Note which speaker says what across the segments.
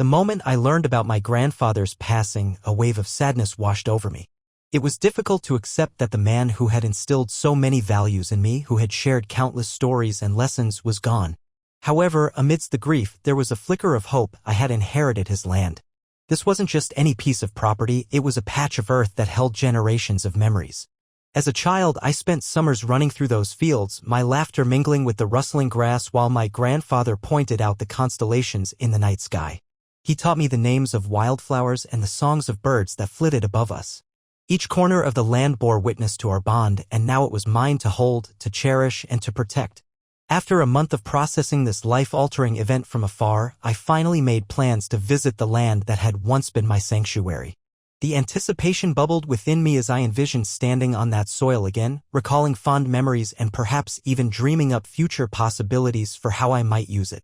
Speaker 1: The moment I learned about my grandfather's passing, a wave of sadness washed over me. It was difficult to accept that the man who had instilled so many values in me, who had shared countless stories and lessons, was gone. However, amidst the grief, there was a flicker of hope. I had inherited his land. This wasn't just any piece of property, it was a patch of earth that held generations of memories. As a child, I spent summers running through those fields, my laughter mingling with the rustling grass while my grandfather pointed out the constellations in the night sky. He taught me the names of wildflowers and the songs of birds that flitted above us. Each corner of the land bore witness to our bond, and now it was mine to hold, to cherish, and to protect. After a month of processing this life-altering event from afar, I finally made plans to visit the land that had once been my sanctuary. The anticipation bubbled within me as I envisioned standing on that soil again, recalling fond memories and perhaps even dreaming up future possibilities for how I might use it.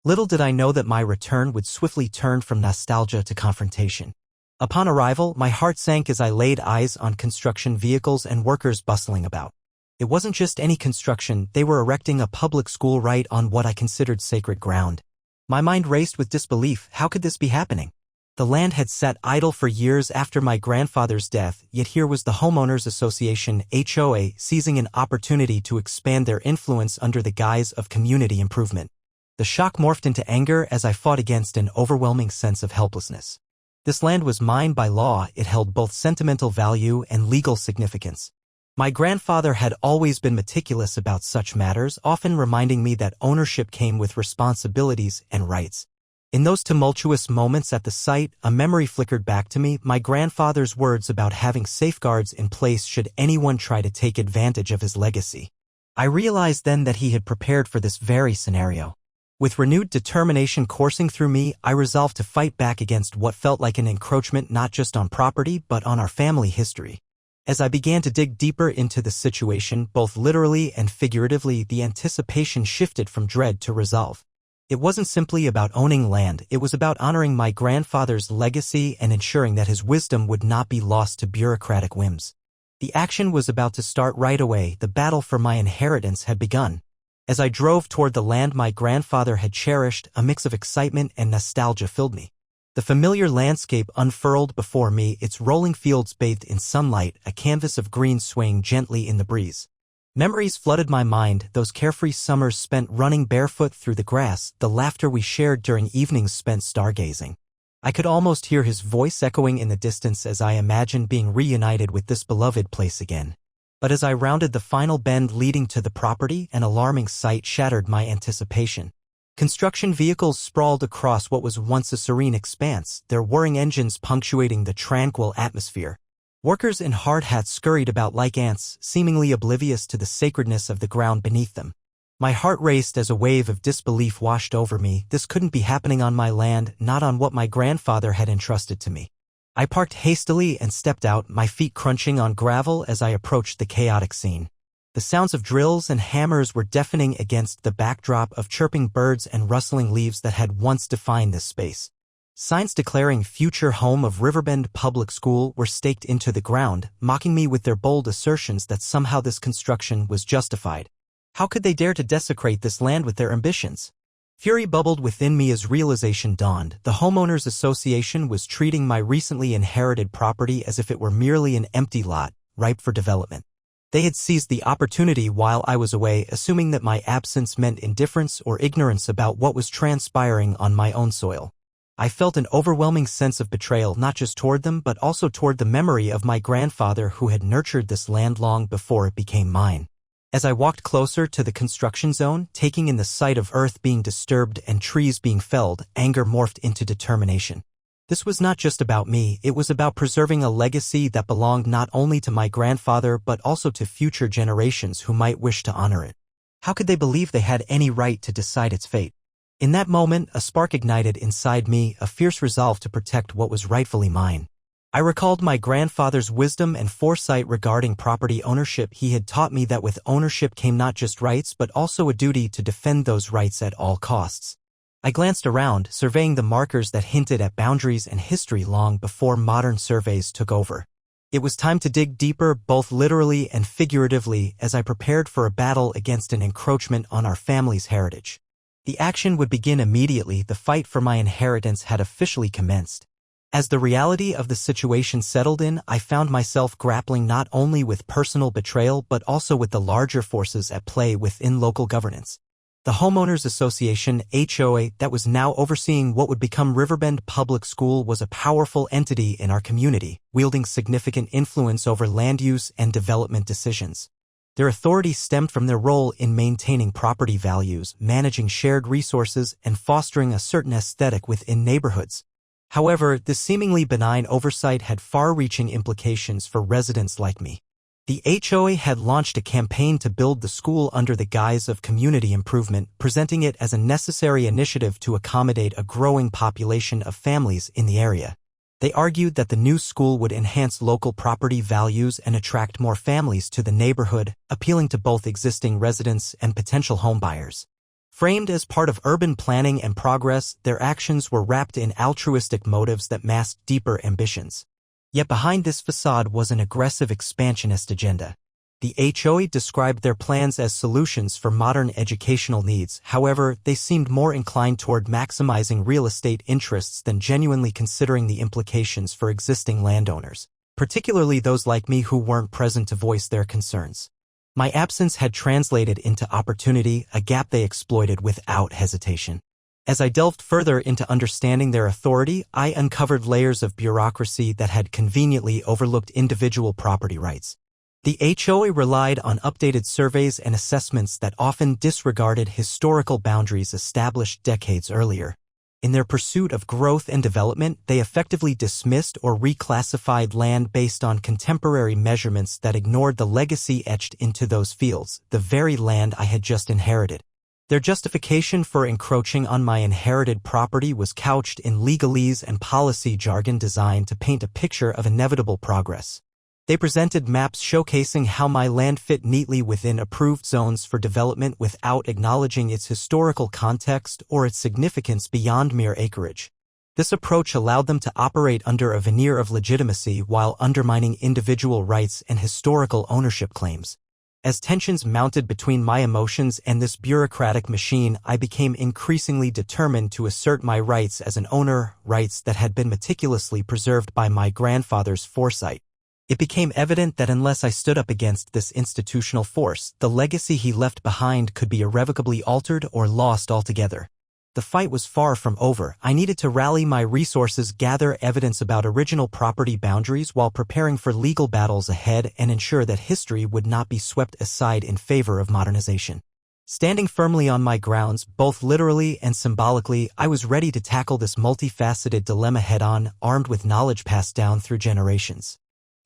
Speaker 1: Little did I know that my return would swiftly turn from nostalgia to confrontation. Upon arrival, my heart sank as I laid eyes on construction vehicles and workers bustling about. It wasn't just any construction, they were erecting a public school right on what I considered sacred ground. My mind raced with disbelief. How could this be happening? The land had sat idle for years after my grandfather's death, yet here was the Homeowners Association (HOA) seizing an opportunity to expand their influence under the guise of community improvement. The shock morphed into anger as I fought against an overwhelming sense of helplessness. This land was mine by law, it held both sentimental value and legal significance. My grandfather had always been meticulous about such matters, often reminding me that ownership came with responsibilities and rights. In those tumultuous moments at the site, a memory flickered back to me, my grandfather's words about having safeguards in place should anyone try to take advantage of his legacy. I realized then that he had prepared for this very scenario. With renewed determination coursing through me, I resolved to fight back against what felt like an encroachment not just on property but on our family history. As I began to dig deeper into the situation, both literally and figuratively, the anticipation shifted from dread to resolve. It wasn't simply about owning land, it was about honoring my grandfather's legacy and ensuring that his wisdom would not be lost to bureaucratic whims. The action was about to start right away, the battle for my inheritance had begun. As I drove toward the land my grandfather had cherished, a mix of excitement and nostalgia filled me. The familiar landscape unfurled before me, its rolling fields bathed in sunlight, a canvas of green swaying gently in the breeze. Memories flooded my mind, those carefree summers spent running barefoot through the grass, the laughter we shared during evenings spent stargazing. I could almost hear his voice echoing in the distance as I imagined being reunited with this beloved place again. But as I rounded the final bend leading to the property, an alarming sight shattered my anticipation. Construction vehicles sprawled across what was once a serene expanse, their whirring engines punctuating the tranquil atmosphere. Workers in hard hats scurried about like ants, seemingly oblivious to the sacredness of the ground beneath them. My heart raced as a wave of disbelief washed over me. This couldn't be happening on my land, not on what my grandfather had entrusted to me. I parked hastily and stepped out, my feet crunching on gravel as I approached the chaotic scene. The sounds of drills and hammers were deafening against the backdrop of chirping birds and rustling leaves that had once defined this space. Signs declaring future home of Riverbend Public School were staked into the ground, mocking me with their bold assertions that somehow this construction was justified. How could they dare to desecrate this land with their ambitions? Fury bubbled within me as realization dawned. The Homeowners Association was treating my recently inherited property as if it were merely an empty lot, ripe for development. They had seized the opportunity while I was away, assuming that my absence meant indifference or ignorance about what was transpiring on my own soil. I felt an overwhelming sense of betrayal not just toward them but also toward the memory of my grandfather who had nurtured this land long before it became mine. As I walked closer to the construction zone, taking in the sight of earth being disturbed and trees being felled, anger morphed into determination. This was not just about me, it was about preserving a legacy that belonged not only to my grandfather but also to future generations who might wish to honor it. How could they believe they had any right to decide its fate? In that moment, a spark ignited inside me, a fierce resolve to protect what was rightfully mine. I recalled my grandfather's wisdom and foresight regarding property ownership. He had taught me that with ownership came not just rights but also a duty to defend those rights at all costs. I glanced around, surveying the markers that hinted at boundaries and history long before modern surveys took over. It was time to dig deeper, both literally and figuratively, as I prepared for a battle against an encroachment on our family's heritage. The action would begin immediately. The fight for my inheritance had officially commenced. As the reality of the situation settled in, I found myself grappling not only with personal betrayal but also with the larger forces at play within local governance. The Homeowners Association, HOA, that was now overseeing what would become Riverbend Public School was a powerful entity in our community, wielding significant influence over land use and development decisions. Their authority stemmed from their role in maintaining property values, managing shared resources, and fostering a certain aesthetic within neighborhoods. However, this seemingly benign oversight had far-reaching implications for residents like me. The HOA had launched a campaign to build the school under the guise of community improvement, presenting it as a necessary initiative to accommodate a growing population of families in the area. They argued that the new school would enhance local property values and attract more families to the neighborhood, appealing to both existing residents and potential homebuyers. Framed as part of urban planning and progress, their actions were wrapped in altruistic motives that masked deeper ambitions. Yet behind this facade was an aggressive expansionist agenda. The HOA described their plans as solutions for modern educational needs. However, they seemed more inclined toward maximizing real estate interests than genuinely considering the implications for existing landowners, particularly those like me who weren't present to voice their concerns. My absence had translated into opportunity, a gap they exploited without hesitation. As I delved further into understanding their authority, I uncovered layers of bureaucracy that had conveniently overlooked individual property rights. The HOA relied on updated surveys and assessments that often disregarded historical boundaries established decades earlier. In their pursuit of growth and development, they effectively dismissed or reclassified land based on contemporary measurements that ignored the legacy etched into those fields, the very land I had just inherited. Their justification for encroaching on my inherited property was couched in legalese and policy jargon designed to paint a picture of inevitable progress. They presented maps showcasing how my land fit neatly within approved zones for development without acknowledging its historical context or its significance beyond mere acreage. This approach allowed them to operate under a veneer of legitimacy while undermining individual rights and historical ownership claims. As tensions mounted between my emotions and this bureaucratic machine, I became increasingly determined to assert my rights as an owner, rights that had been meticulously preserved by my grandfather's foresight. It became evident that unless I stood up against this institutional force, the legacy he left behind could be irrevocably altered or lost altogether. The fight was far from over. I needed to rally my resources, gather evidence about original property boundaries while preparing for legal battles ahead, and ensure that history would not be swept aside in favor of modernization. Standing firmly on my grounds, both literally and symbolically, I was ready to tackle this multifaceted dilemma head-on, armed with knowledge passed down through generations.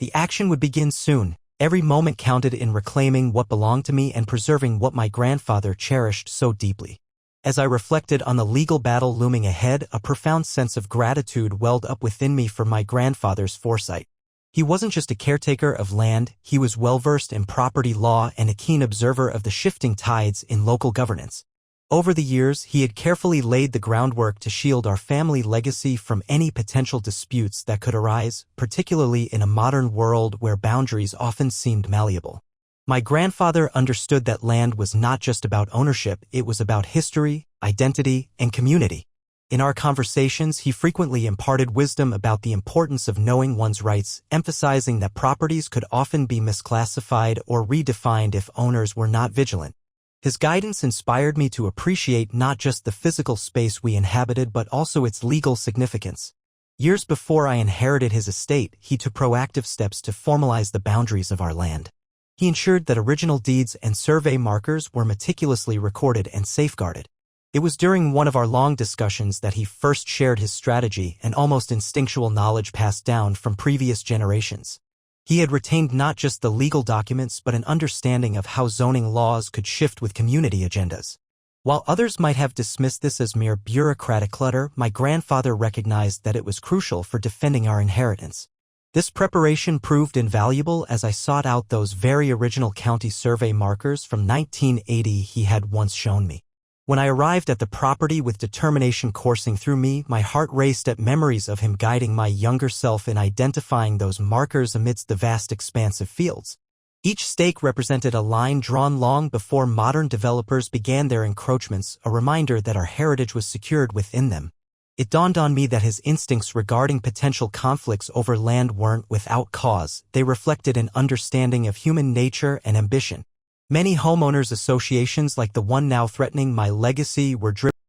Speaker 1: The action would begin soon. Every moment counted in reclaiming what belonged to me and preserving what my grandfather cherished so deeply. As I reflected on the legal battle looming ahead, a profound sense of gratitude welled up within me for my grandfather's foresight. He wasn't just a caretaker of land, he was well-versed in property law and a keen observer of the shifting tides in local governance. Over the years, he had carefully laid the groundwork to shield our family legacy from any potential disputes that could arise, particularly in a modern world where boundaries often seemed malleable. My grandfather understood that land was not just about ownership, it was about history, identity, and community. In our conversations, he frequently imparted wisdom about the importance of knowing one's rights, emphasizing that properties could often be misclassified or redefined if owners were not vigilant. His guidance inspired me to appreciate not just the physical space we inhabited but also its legal significance. Years before I inherited his estate, he took proactive steps to formalize the boundaries of our land. He ensured that original deeds and survey markers were meticulously recorded and safeguarded. It was during one of our long discussions that he first shared his strategy and almost instinctual knowledge passed down from previous generations. He had retained not just the legal documents but an understanding of how zoning laws could shift with community agendas. While others might have dismissed this as mere bureaucratic clutter, my grandfather recognized that it was crucial for defending our inheritance. This preparation proved invaluable as I sought out those very original county survey markers from 1980 he had once shown me. When I arrived at the property with determination coursing through me, my heart raced at memories of him guiding my younger self in identifying those markers amidst the vast expanse of fields. Each stake represented a line drawn long before modern developers began their encroachments, a reminder that our heritage was secured within them. It dawned on me that his instincts regarding potential conflicts over land weren't without cause. They reflected an understanding of human nature and ambition. Many homeowners associations like the one now threatening my legacy were driven